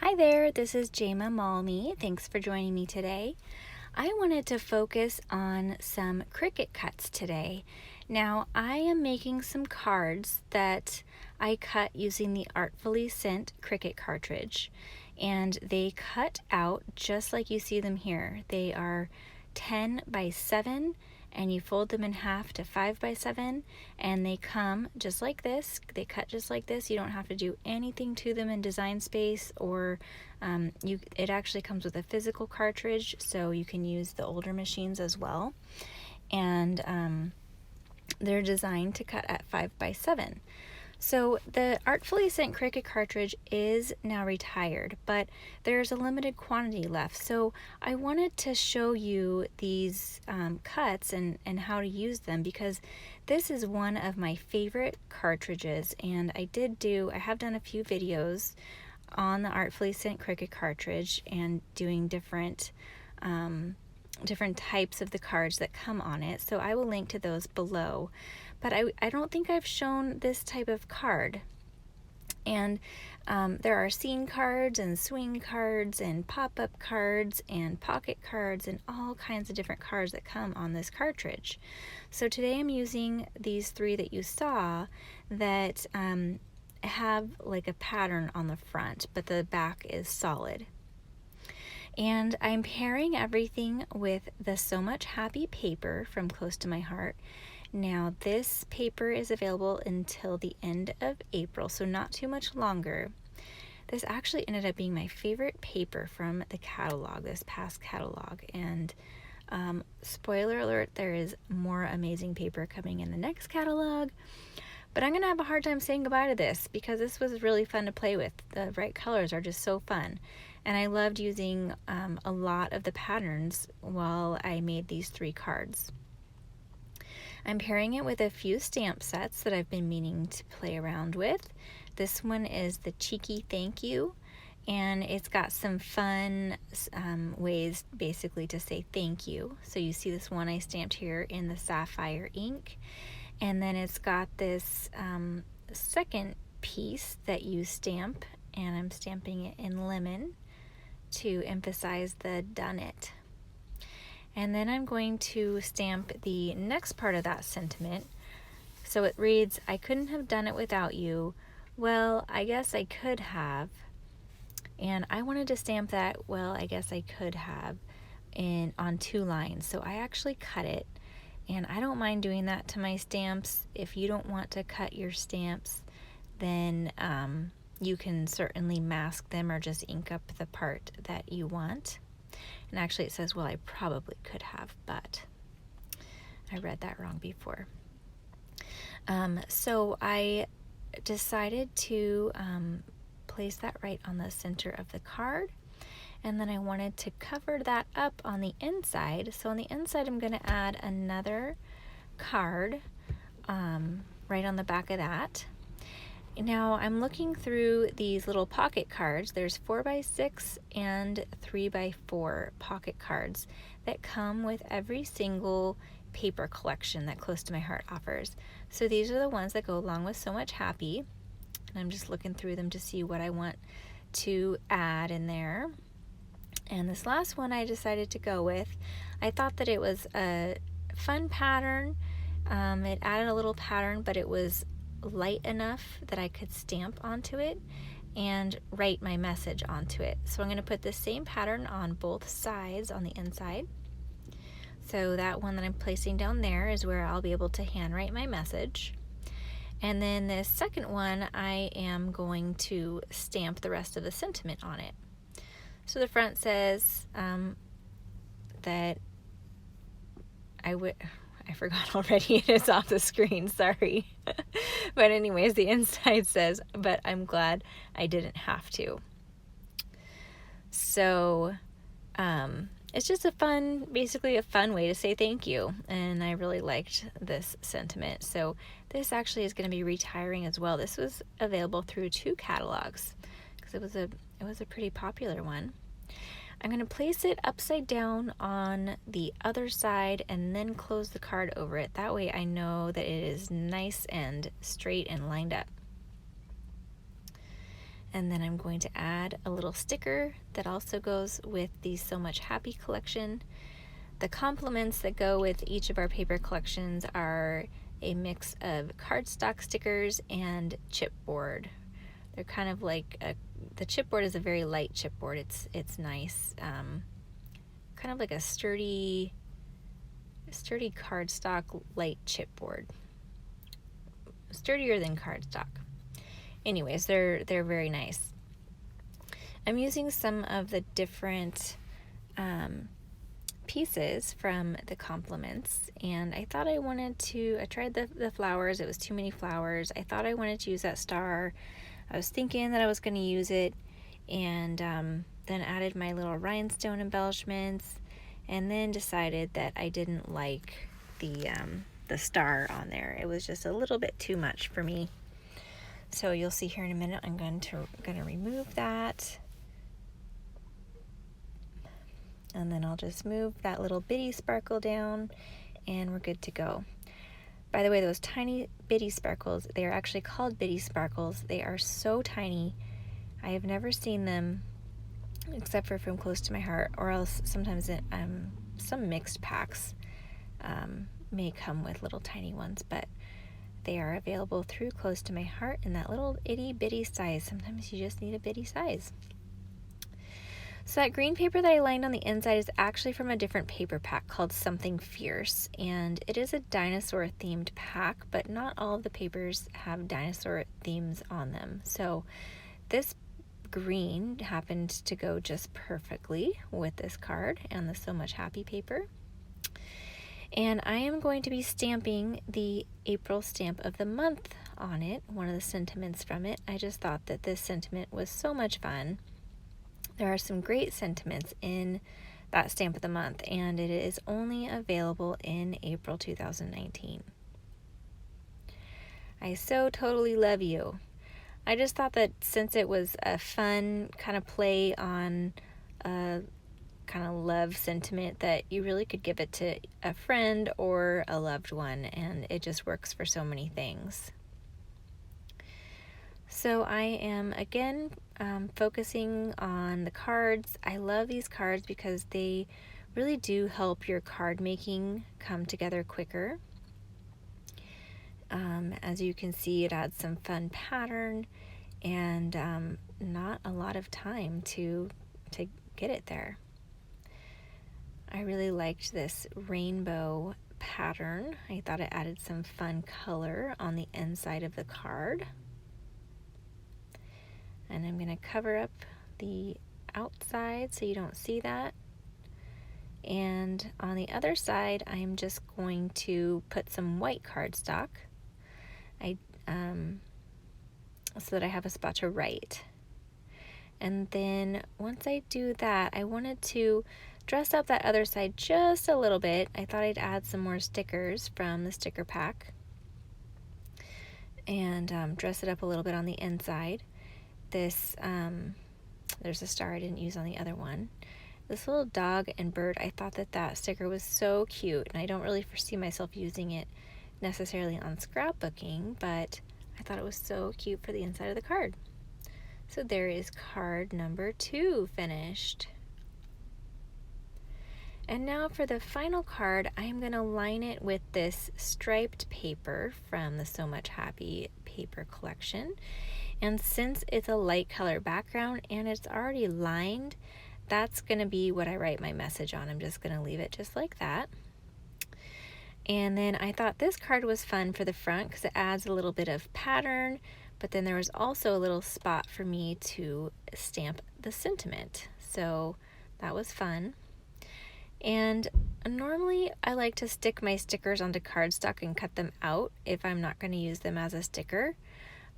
Hi there, this is Jama Malmi. Thanks for joining me today. I wanted to focus on some Cricut cuts today. Now, I am making some cards that I cut using the Artfully sent Cricut cartridge, and they cut out just like you see them here. They are 10 by 7, and you fold them in half to 5 by 7, and they come just like this. They cut just like this. You don't have to do anything to them in Design Space, or it actually comes with a physical cartridge, so you can use the older machines as well. And they're designed to cut at 5 by 7. So the Artfully sent Cricut cartridge is now retired, but there's a limited quantity left. So I wanted to show you these cuts and how to use them, because this is one of my favorite cartridges, and I have done a few videos on the Artfully sent Cricut cartridge and doing different types of the cards that come on it. So I will link to those below. But I don't think I've shown this type of card. And there are scene cards and swing cards and pop-up cards and pocket cards and all kinds of different cards that come on this cartridge. So today I'm using these 3 that you saw that have like a pattern on the front, but the back is solid. And I'm pairing everything with the So Much Happy paper from Close to My Heart. Now this paper is available until the end of April, so not too much longer. This actually ended up being my favorite paper from the catalog, this past catalog. And spoiler alert, there is more amazing paper coming in the next catalog. But I'm going to have a hard time saying goodbye to this, because this was really fun to play with. The bright colors are just so fun. And I loved using a lot of the patterns while I made these 3 cards. I'm pairing it with a few stamp sets that I've been meaning to play around with. This one is the Cheeky Thank You, and it's got some fun ways basically to say thank you. So you see this one I stamped here in the sapphire ink, and then it's got this second piece that you stamp, and I'm stamping it in lemon to emphasize the done it. And then I'm going to stamp the next part of that sentiment. So it reads, I couldn't have done it without you. Well, I guess I could have. And I wanted to stamp that, well, I guess I could have, on 2 lines. So I actually cut it. And I don't mind doing that to my stamps. If you don't want to cut your stamps, then you can certainly mask them or just ink up the part that you want. And actually it says, well, I probably could have, but I read that wrong before. So I decided to place that right on the center of the card. And then I wanted to cover that up on the inside. So on the inside, I'm going to add another card right on the back of that. Now I'm looking through these little pocket cards. There's 4 by 6 and 3 by 4 pocket cards that come with every single paper collection that Close to My Heart offers. So these are the ones that go along with So Much Happy. And I'm just looking through them to see what I want to add in there. And this last one I decided to go with. I thought that it was a fun pattern. It added a little pattern, but it was light enough that I could stamp onto it and write my message onto it. So I'm going to put the same pattern on both sides on the inside. So that one that I'm placing down there is where I'll be able to handwrite my message. And then this second one, I am going to stamp the rest of the sentiment on it. So the front says that I forgot already, it is off the screen, sorry. But anyways, the inside says, but I'm glad I didn't have to. So it's just basically a fun way to say thank you. And I really liked this sentiment. So this actually is going to be retiring as well. This was available through 2 catalogs because it was a pretty popular one. I'm going to place it upside down on the other side and then close the card over it. That way I know that it is nice and straight and lined up. And then I'm going to add a little sticker that also goes with the So Much Happy collection. The complements that go with each of our paper collections are a mix of cardstock stickers and chipboard. They're kind of like the chipboard is a very light chipboard. It's nice, kind of like a sturdy cardstock light chipboard, sturdier than cardstock. Anyways, they're very nice. I'm using some of the different pieces from the complements, and I thought I tried the flowers. It was too many flowers. I thought I wanted to use that star. I was thinking that I was going to use it, and then added my little rhinestone embellishments, and then decided that I didn't like the star on there. It was just a little bit too much for me. So you'll see here in a minute, I'm going to remove that. And then I'll just move that little Biddy Sparkle down, and we're good to go. By the way, those tiny Biddy Sparkles, they are actually called Biddy Sparkles. They are so tiny. I have never seen them except for from Close to My Heart, or else sometimes some mixed packs may come with little tiny ones, but they are available through Close to My Heart in that little itty bitty size. Sometimes you just need a bitty size. So that green paper that I lined on the inside is actually from a different paper pack called Something Fierce, and it is a dinosaur themed pack, but not all of the papers have dinosaur themes on them. So this green happened to go just perfectly with this card and the So Much Happy paper. And I am going to be stamping the April stamp of the month on it, one of the sentiments from it. I just thought that this sentiment was so much fun. There are some great sentiments in that stamp of the month, and it is only available in April 2019. I so totally love you. I just thought that since it was a fun kind of play on a kind of love sentiment, that you really could give it to a friend or a loved one, and it just works for so many things. So I am again focusing on the cards. I love these cards because they really do help your card making come together quicker. As you can see, it adds some fun pattern and not a lot of time to get it there. I really liked this rainbow pattern. I thought it added some fun color on the inside of the card. And I'm going to cover up the outside so you don't see that. And on the other side, I'm just going to put some white cardstock so that I have a spot to write. And then once I do that, I wanted to dress up that other side just a little bit. I thought I'd add some more stickers from the sticker pack and dress it up a little bit on the inside. This, there's a star I didn't use on the other one. This little dog and bird, I thought that sticker was so cute, and I don't really foresee myself using it necessarily on scrapbooking, but I thought it was so cute for the inside of the card. So there is card number 2 finished. And now for the final card, I'm going to line it with this striped paper from the So Much Happy paper collection. And since it's a light color background and it's already lined, that's going to be what I write my message on. I'm just going to leave it just like that. And then I thought this card was fun for the front because it adds a little bit of pattern, but then there was also a little spot for me to stamp the sentiment. So that was fun. And normally I like to stick my stickers onto cardstock and cut them out if I'm not going to use them as a sticker.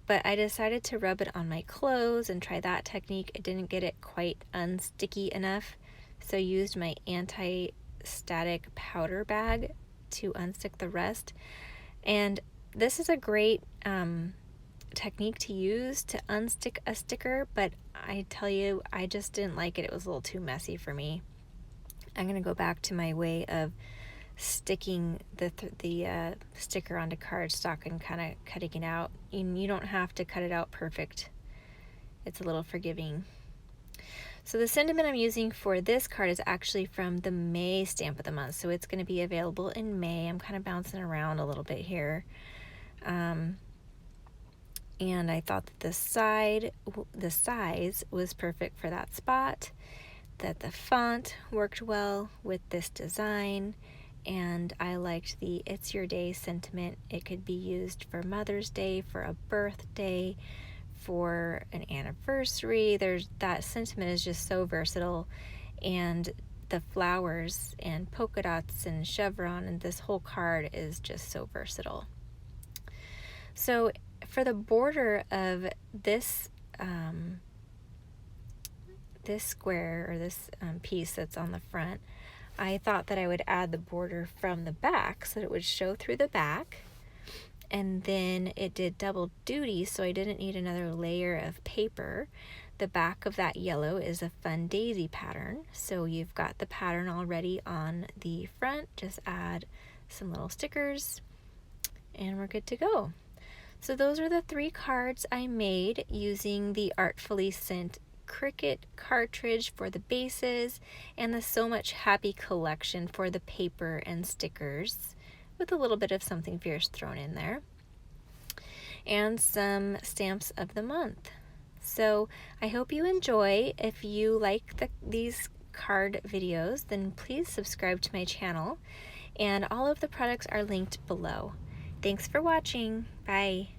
But I decided to rub it on my clothes and try that technique. It didn't get it quite unsticky enough, so I used my anti-static powder bag to unstick the rest. And this is a great technique to use to unstick a sticker, but I tell you, I just didn't like it. It was a little too messy for me. I'm going to go back to my way of sticking the sticker onto cardstock and kind of cutting it out. You don't have to cut it out perfect. it's a little forgiving. So the sentiment I'm using for this card is actually from the May stamp of the month. So it's going to be available in May. I'm kind of bouncing around a little bit here. And I thought that the size was perfect for that spot, that the font worked well with this design, and I liked the It's Your Day sentiment. It could be used for Mother's Day, for a birthday, for an anniversary. That sentiment is just so versatile, and the flowers and polka dots and chevron and this whole card is just so versatile. So for the border of this this square, or this piece that's on the front, I thought that I would add the border from the back so that it would show through the back, and then it did double duty, so I didn't need another layer of paper. The back of that yellow is a fun daisy pattern, so you've got the pattern already on the front. Just add some little stickers and we're good to go. So those are the 3 cards I made using the Artfully Sent Cricut cartridge for the bases and the So Much Happy collection for the paper and stickers, with a little bit of Something Fierce thrown in there, and some stamps of the month. So I hope you enjoy. If you like these card videos, then please subscribe to my channel, and all of the products are linked below. Thanks for watching. Bye.